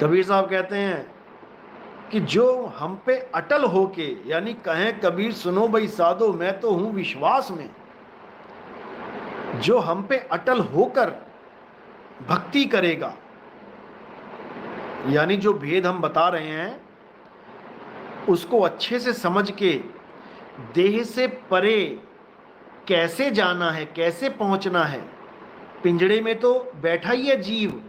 कबीर साहब कहते हैं कि जो हम पे अटल होके, यानी कहें कबीर सुनो भाई साधो मैं तो हूं विश्वास में, जो हम पे अटल होकर भक्ति करेगा, यानी जो भेद हम बता रहे हैं उसको अच्छे से समझ के देह से परे कैसे जाना है, कैसे पहुंचना है। पिंजड़े में तो बैठा ही है जीव।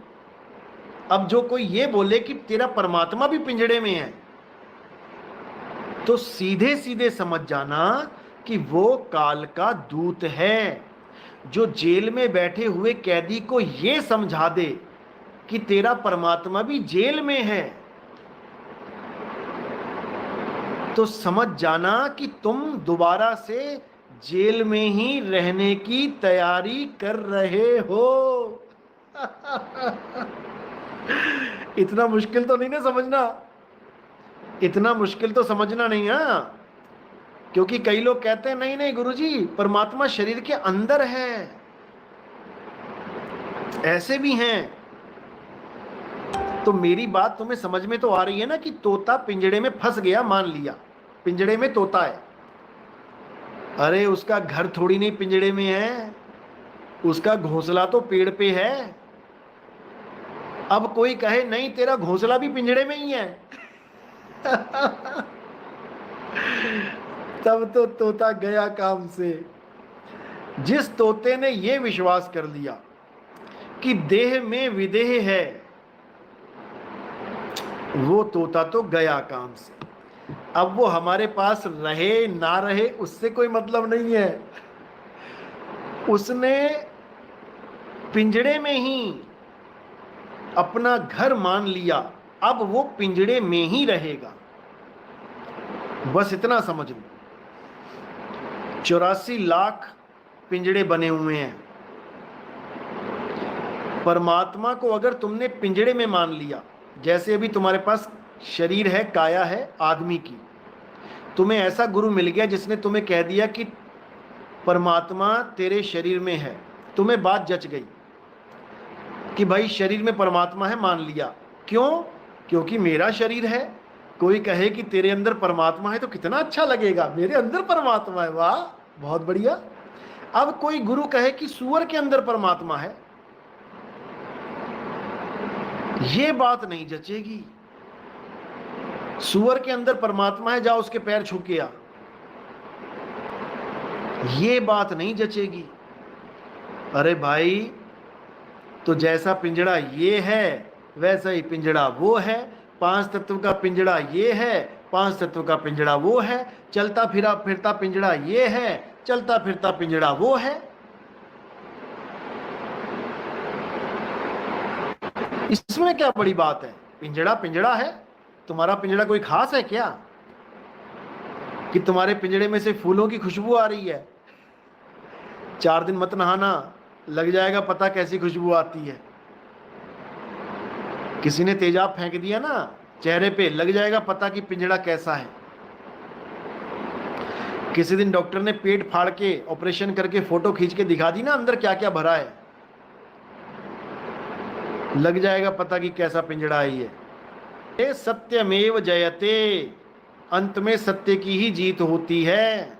अब जो कोई ये बोले कि तेरा परमात्मा भी पिंजड़े में है, तो सीधे सीधे समझ जाना कि वो काल का दूत है, जो जेल में बैठे हुए कैदी को ये समझा दे कि तेरा परमात्मा भी जेल में है। तो समझ जाना कि तुम दोबारा से जेल में ही रहने की तैयारी कर रहे हो। इतना मुश्किल तो नहीं ना समझना, इतना मुश्किल तो समझना नहीं है। क्योंकि कई लोग कहते हैं नहीं नहीं गुरुजी परमात्मा शरीर के अंदर है, ऐसे भी हैं। तो मेरी बात तुम्हें समझ में तो आ रही है ना कि तोता पिंजड़े में फंस गया, मान लिया पिंजड़े में तोता है। अरे उसका घर थोड़ी नहीं पिंजड़े में है, उसका घोंसला तो पेड़ पे है। अब कोई कहे नहीं तेरा घोंसला भी पिंजड़े में ही है, तब तो तोता गया काम से। जिस तोते ने यह विश्वास कर लिया कि देह में विदेह है, वो तोता तो गया काम से। अब वो हमारे पास रहे ना रहे उससे कोई मतलब नहीं है। उसने पिंजड़े में ही अपना घर मान लिया, अब वो पिंजड़े में ही रहेगा। बस इतना समझ लो। 84 लाख पिंजड़े बने हुए हैं। परमात्मा को अगर तुमने पिंजड़े में मान लिया, जैसे अभी तुम्हारे पास शरीर है, काया है आदमी की, तुम्हें ऐसा गुरु मिल गया जिसने तुम्हें कह दिया कि परमात्मा तेरे शरीर में है, तुम्हें बात जच गई कि भाई शरीर में परमात्मा है, मान लिया। क्यों? क्योंकि मेरा शरीर है। कोई कहे कि तेरे अंदर परमात्मा है तो कितना अच्छा लगेगा, मेरे अंदर परमात्मा है, वाह बहुत बढ़िया। अब कोई गुरु कहे कि सूअर के अंदर परमात्मा है, ये बात नहीं जचेगी। सूअर के अंदर परमात्मा है, जाओ उसके पैर छू के आ, ये बात नहीं जचेगी। अरे भाई तो जैसा पिंजड़ा ये है वैसा ही पिंजड़ा वो है, 5 तत्व का पिंजड़ा ये है, 5 तत्व का पिंजड़ा वो है, चलता फिरा फिरता पिंजड़ा ये है, चलता फिरता पिंजड़ा वो है। इसमें क्या बड़ी बात है? पिंजड़ा पिंजड़ा है। तुम्हारा पिंजड़ा कोई खास है क्या कि तुम्हारे पिंजड़े में से फूलों की खुशबू आ रही है? 4 दिन मत नहाना, लग जाएगा पता कैसी खुशबू आती है। किसी ने तेजाब फेंक दिया ना चेहरे पे, लग जाएगा पता कि पिंजड़ा कैसा है। किसी दिन डॉक्टर ने पेट फाड़ के ऑपरेशन करके फोटो खींच के दिखा दी ना अंदर क्या क्या भरा है, लग जाएगा पता कि कैसा पिंजड़ा है ये। सत्यमेव जयते, अंत में सत्य की ही जीत होती है।